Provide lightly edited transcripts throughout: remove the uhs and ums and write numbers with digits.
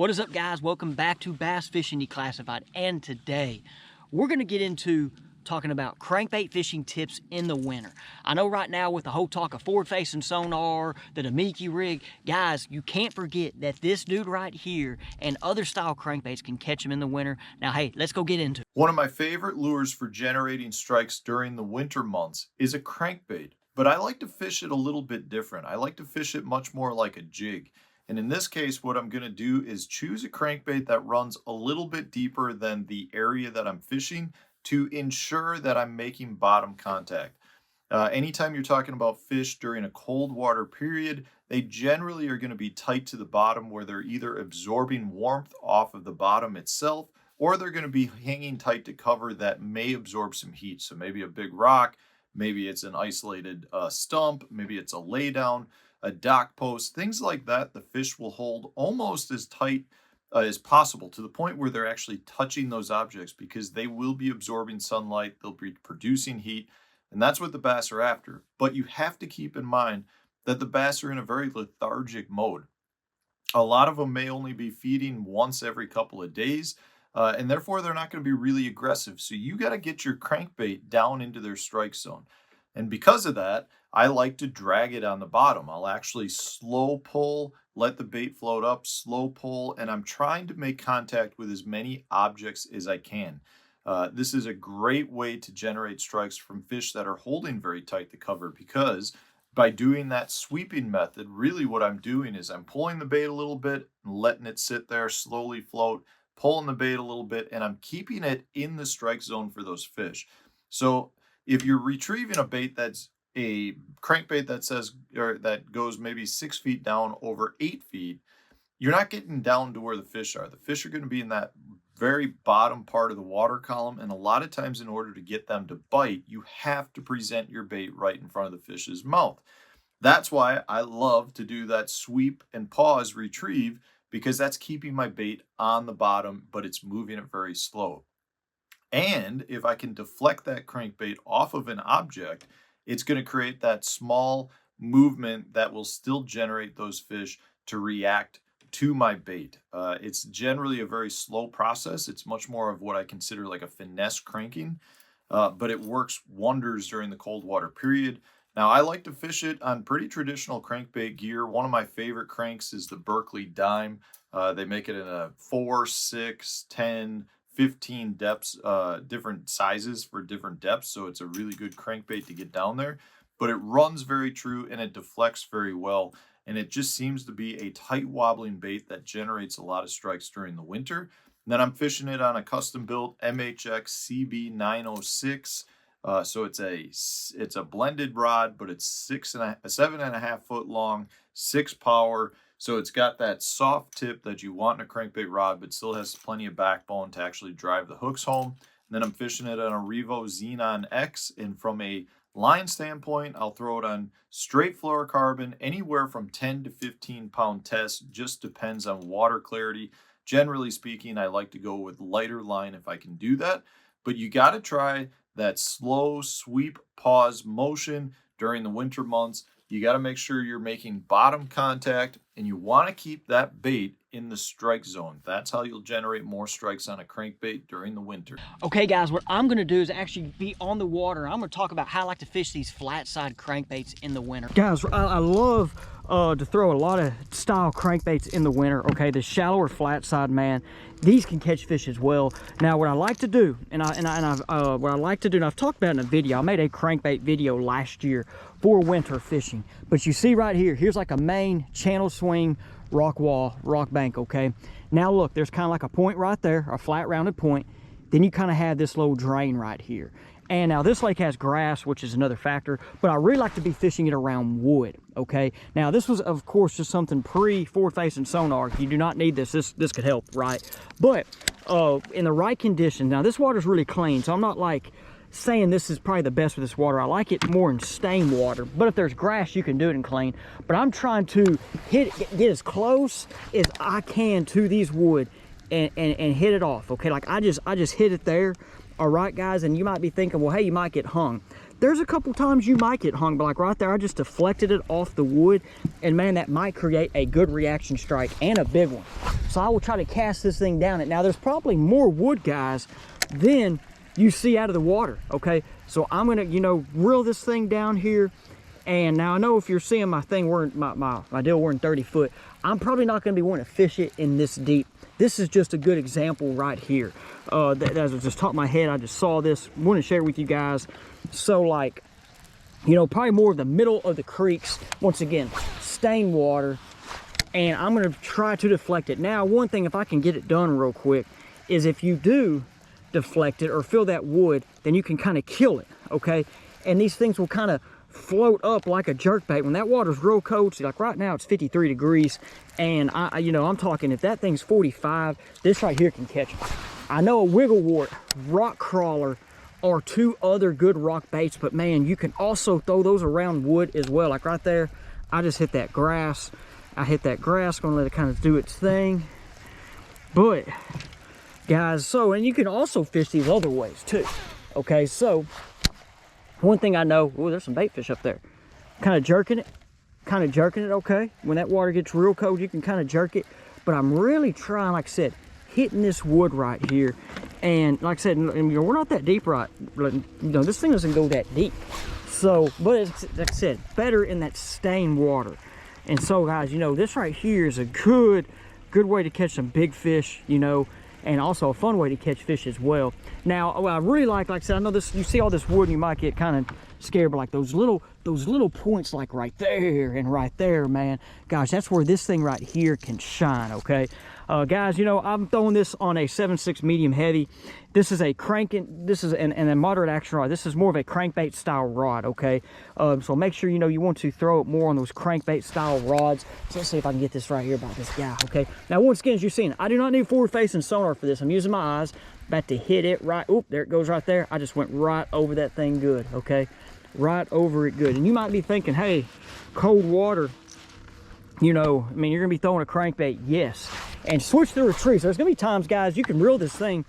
What is up, guys? Welcome back to Bass Fishing Declassified, and today we're going to get into talking about crankbait fishing tips in the winter. I know right now with the whole talk of forward-facing sonar, the Jimi rig, guys, you can't forget that this dude right here and other style crankbaits can catch them in the winter. Now, hey, let's go get into it. One of my favorite lures for generating strikes during the winter months is a crankbait, but I like to fish it a little bit different. I like to fish it much more like a jig. And in this case, what I'm going to do is choose a crankbait that runs a little bit deeper than the area that I'm fishing to ensure that I'm making bottom contact. Anytime you're talking about fish during a cold water period, they generally are going to be tight to the bottom where they're either absorbing warmth off of the bottom itself, or they're going to be hanging tight to cover that may absorb some heat. So maybe a big rock, maybe it's an isolated stump, maybe it's a laydown, a dock post, things like that. The fish will hold almost as tight as possible to the point where they're actually touching those objects because they will be absorbing sunlight, they'll be producing heat, and that's what the bass are after. But you have to keep in mind that the bass are in a very lethargic mode. A lot of them may only be feeding once every couple of days, and therefore they're not going to be really aggressive. So you got to get your crankbait down into their strike zone. And because of that, I like to drag it on the bottom. I'll actually slow pull, let the bait float up, slow pull, and I'm trying to make contact with as many objects as I can. This is a great way to generate strikes from fish that are holding very tight to cover, because by doing that sweeping method, really what I'm doing is I'm pulling the bait a little bit and letting it sit there, slowly float, pulling the bait a little bit, and I'm keeping it in the strike zone for those fish. So if you're retrieving a bait that's a crankbait that says, or that goes maybe 6 feet down over 8 feet, you're not getting down to where the fish are. The fish are going to be in that very bottom part of the water column, and a lot of times in order to get them to bite, you have to present your bait right in front of the fish's mouth. That's why I love to do that sweep and pause retrieve, because that's keeping my bait on the bottom, but it's moving it very slow. And if I can deflect that crankbait off of an object, it's going to create that small movement that will still generate those fish to react to my bait. It's generally a very slow process. It's much more of what I consider like a finesse cranking, but it works wonders during the cold water period. Now, I like to fish it on pretty traditional crankbait gear. One of my favorite cranks is the Berkeley Dime. They make it in a 4, 6, 10, 15 depths, different sizes for different depths. So it's a really good crankbait to get down there, but it runs very true and it deflects very well. And it just seems to be a tight wobbling bait that generates a lot of strikes during the winter. And then I'm fishing it on a custom built MHX CB906. So it's a blended rod, but it's 7.5 foot long, 6 power. So it's got that soft tip that you want in a crankbait rod, but still has plenty of backbone to actually drive the hooks home. And then I'm fishing it on a Revo Xenon X, and from a line standpoint, I'll throw it on straight fluorocarbon, anywhere from 10 to 15 pound test, just depends on water clarity. Generally speaking, I like to go with lighter line if I can do that, but you got to try that slow sweep pause motion during the winter months. You got to make sure you're making bottom contact, and you want to keep that bait in the strike zone. That's how you'll generate more strikes on a crankbait during the winter. Okay, guys, what I'm going to do is actually be on the water. I'm going to talk about how I like to fish these flat side crankbaits in the winter. Guys, I love to throw a lot of style crankbaits in the winter. Okay, the shallower flat side, man, these can catch fish as well. Now, what I like to do, and I've talked about in a video. I made a crankbait video last year for winter fishing. But you see right here, here's like a main channel swing rock wall, rock bank. Okay, now look, there's kind of like a point right there, a flat rounded point. Then you kind of have this little drain right here. And now this lake has grass, which is another factor, but I really like to be fishing it around wood. Okay, now this was of course just something pre-forward facing sonar. You do not need this. This could help, right? But in the right conditions, now this water is really clean, so I'm not like saying this is probably the best with this water. I like it more in stain water, but if there's grass, you can do it in clean. But I'm trying to get as close as I can to these wood and hit it off. Okay, like I just hit it there. All right, guys, and you might be thinking, well, hey, you might get hung. there's a couple times you might get hung, but like right there, I just deflected it off the wood, and man, that might create a good reaction strike and a big one. So I will try to cast this thing down. Now there's probably more wood, guys, than you see out of the water, okay? So I'm gonna, you know, reel this thing down here. And now I know if you're seeing my thing, my deal, we're in 30 foot. I'm probably not gonna be wanting to fish it in this deep. This is just a good example right here. As I just top of my head, I just saw this, want to share it with you guys. So like, you know, probably more of the middle of the creeks, once again, stained water, and I'm gonna try to deflect it. Now, one thing, if I can get it done real quick, is if you do deflect it or fill that wood, then you can kind of kill it, okay? And these things will kind of float up like a jerkbait when that water's real cold. See, like right now it's 53 degrees, and you know, I'm talking, if that thing's 45, this right here can catch them. I know a wiggle wart, rock crawler are two other good rock baits, but man, you can also throw those around wood as well. Like right there, I just hit that grass. I hit that grass, gonna let it kind of do its thing. But guys, so, and you can also fish these other ways too, okay? So one thing I know, oh, there's some bait fish up there. Kind of jerking it, okay? When that water gets real cold, you can kind of jerk it. But I'm really trying, like I said, hitting this wood right here. And like I said, you know, we're not that deep, right? You know, this thing doesn't go that deep. So, but it's, like I said, better in that stained water. And so, guys, you know, this right here is a good way to catch some big fish, you know, and also a fun way to catch fish as well. Now, what I really like I said, I know this, you see all this wood and you might get kind of scared, but like those little points like right there and right there, man, gosh, that's where this thing right here can shine, okay? Guys, you know, I'm throwing this on a 7.6 medium heavy. This is a a moderate action rod. This is more of a crankbait style rod, okay? So make sure, you know, you want to throw it more on those crankbait style rods. So let's see if I can get this right here about this guy, okay? Now, once again, as you've seen, I do not need forward facing sonar for this. I'm using my eyes, about to hit it right, oop, there it goes right there. I just went right over that thing good, okay? Right over it good. And you might be thinking, hey, cold water, you know, I mean, you're gonna be throwing a crankbait, yes. And switch the retrieves. There's gonna be times, guys, you can reel this thing,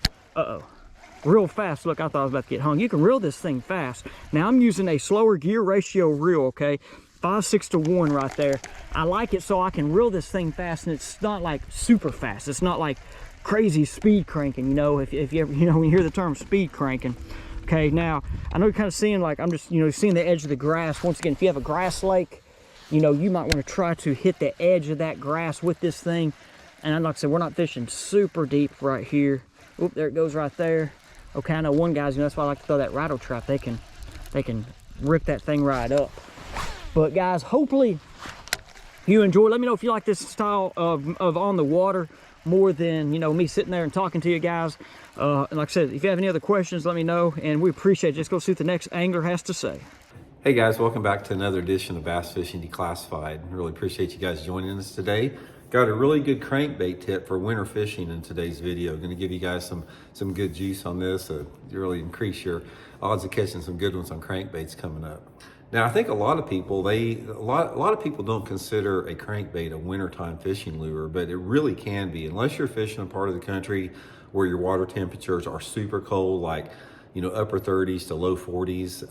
real fast. Look, I thought I was about to get hung. You can reel this thing fast. Now I'm using a slower gear ratio reel, okay? 5/6 to 1 right there. I like it so I can reel this thing fast, and it's not like super fast. It's not like crazy speed cranking, you know, if you ever, you know, when you hear the term speed cranking. Okay, now I know you're kind of seeing, like, I'm just, you know, seeing the edge of the grass. Once again, if you have a grass lake, you know, you might want to try to hit the edge of that grass with this thing. And like I said, we're not fishing super deep right here. Oop, there it goes right there. Okay, I know one guy's, you know, that's why I like to throw that rattle trap. They can rip that thing right up. But guys, hopefully you enjoy. Let me know if you like this style of on the water more than, you know, me sitting there and talking to you guys. And like I said, if you have any other questions, let me know, and we appreciate it. Just go see what the next angler has to say. Hey guys, welcome back to another edition of Bass Fishing Declassified. Really appreciate you guys joining us today. Got a really good crankbait tip for winter fishing in today's video. Going to give you guys some good juice on this to really increase your odds of catching some good ones on crankbaits coming up. Now, I think a lot of people, a lot of people don't consider a crankbait a wintertime fishing lure, but it really can be, unless you're fishing a part of the country where your water temperatures are super cold, like, you know, upper 30s to low 40s.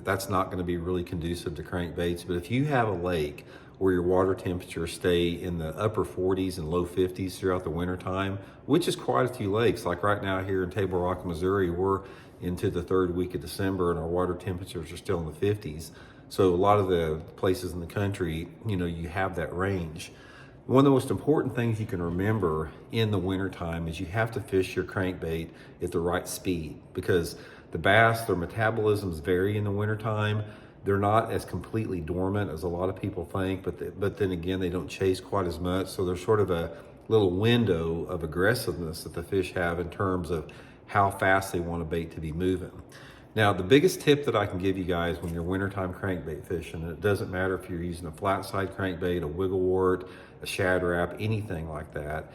That's not going to be really conducive to crankbaits. But if you have a lake where your water temperatures stay in the upper 40s and low 50s throughout the wintertime, which is quite a few lakes, like right now here in Table Rock, Missouri, we're into the third week of December and our water temperatures are still in the 50s. So a lot of the places in the country, you know, you have that range. One of the most important things you can remember in the wintertime is you have to fish your crankbait at the right speed, because the bass, their metabolisms vary in the wintertime. They're not as completely dormant as a lot of people think, but then again, they don't chase quite as much. So there's sort of a little window of aggressiveness that the fish have in terms of how fast they want a bait to be moving. Now, the biggest tip that I can give you guys when you're wintertime crankbait fishing, and it doesn't matter if you're using a flat side crankbait, a wiggle wart, a shad wrap, anything like that,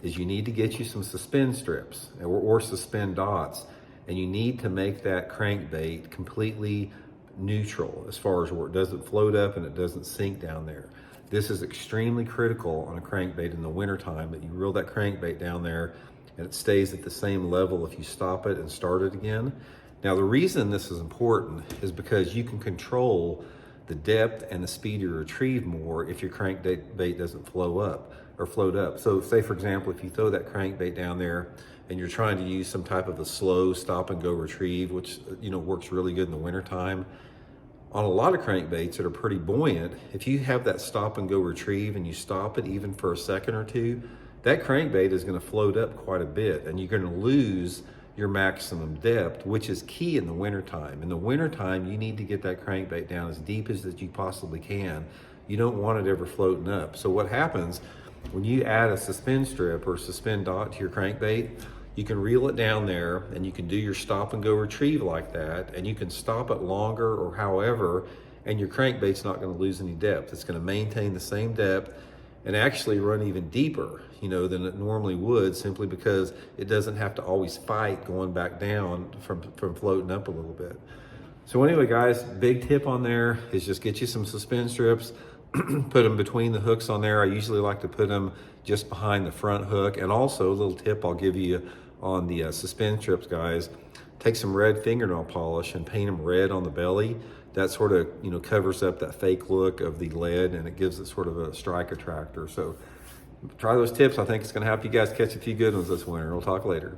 is you need to get you some suspend strips or suspend dots, and you need to make that crankbait completely neutral as far as where it doesn't float up and it doesn't sink down there. This is extremely critical on a crankbait in the wintertime, that you reel that crankbait down there and it stays at the same level if you stop it and start it again. Now, the reason this is important is because you can control the depth and the speed you retrieve more if your crankbait doesn't float up. So say, for example, if you throw that crankbait down there and you're trying to use some type of a slow stop and go retrieve, which works really good in the wintertime, on a lot of crankbaits that are pretty buoyant, if you have that stop and go retrieve and you stop it even for a second or two, that crankbait is going to float up quite a bit and you're going to lose your maximum depth, which is key in the wintertime. In the wintertime, you need to get that crankbait down as deep as that you possibly can. You don't want it ever floating up. So what happens when you add a suspend strip or suspend dot to your crankbait, you can reel it down there and you can do your stop and go retrieve like that, and you can stop it longer or however, and your crankbait's not going to lose any depth. It's going to maintain the same depth and actually run even deeper, than it normally would, simply because it doesn't have to always fight going back down from floating up a little bit. So anyway, guys, big tip on there is just get you some suspend strips, put them between the hooks on there. I usually like to put them just behind the front hook. And also, a little tip I'll give you on the suspend strips, guys, take some red fingernail polish and paint them red on the belly. That sort of, covers up that fake look of the lead, and it gives it sort of a strike attractor. So try those tips. I think it's going to help you guys catch a few good ones this winter. We'll talk later.